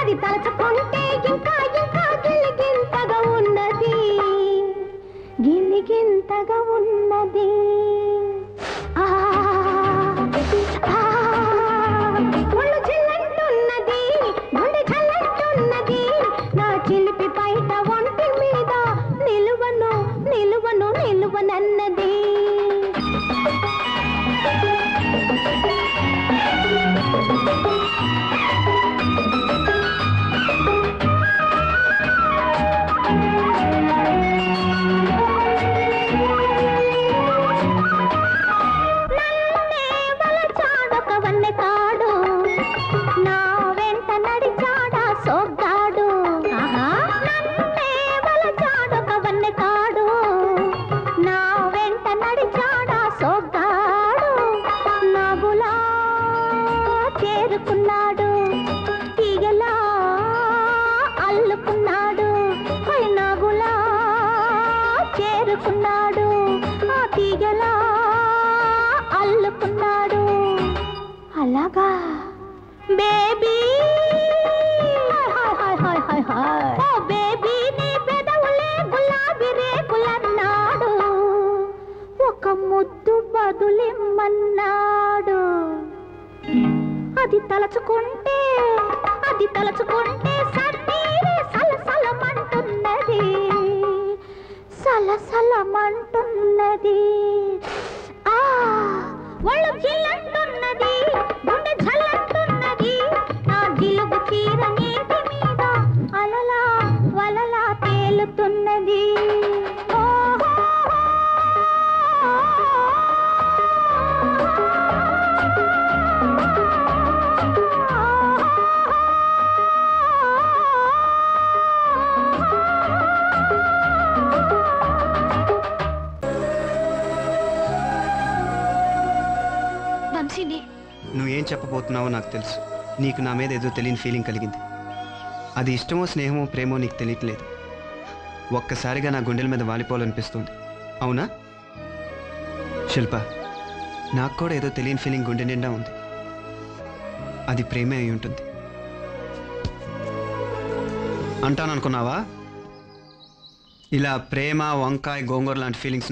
అది తలచుకుంటే ఇంకా ఇంకా గిలిగింతగా ఉన్నది, గిలిగింతగా ఉన్నది. ఒళ్ళు జిల్లంటున్నది, గుండె జల్లంటున్నది, నా చిలిపి బయట ఒంటి మీద నిలువను నిలువను నిలువనన్నది. అలాగా బేబీ, ఓ బేబీ నీ పెదవులే గులాబీ రేకులన్నాడు, ఒక ముద్దు బదులిమ్మన్నాడు. అది తలచుకుంటే సన్నీరే సలసలమంటున్నది, సలసలమంటున్నది. ఒళ్ళు జిల్లంటున్నది, గుండె జల్లంటున్నది, నా జిలుగు చీర నీటి మీద అలలా వలలా తేలుతున్నది. నువ్వేం చెప్పబోతున్నావో నాకు తెలుసు. నీకు నా మీద ఏదో తెలియని ఫీలింగ్ కలిగింది. అది ఇష్టమో స్నేహమో ప్రేమో నీకు తెలియట్లేదు. ఒక్కసారిగా నా గుండెల మీద వాలిపోవాలనిపిస్తుంది. అవునా శిల్ప? నాకు కూడా ఏదో తెలియని ఫీలింగ్ గుండె నిండా ఉంది. అది ప్రేమే అయి ఉంటుంది అంటాననుకున్నావా? ఇలా ప్రేమ, వంకాయ, గోంగూర లాంటి ఫీలింగ్స్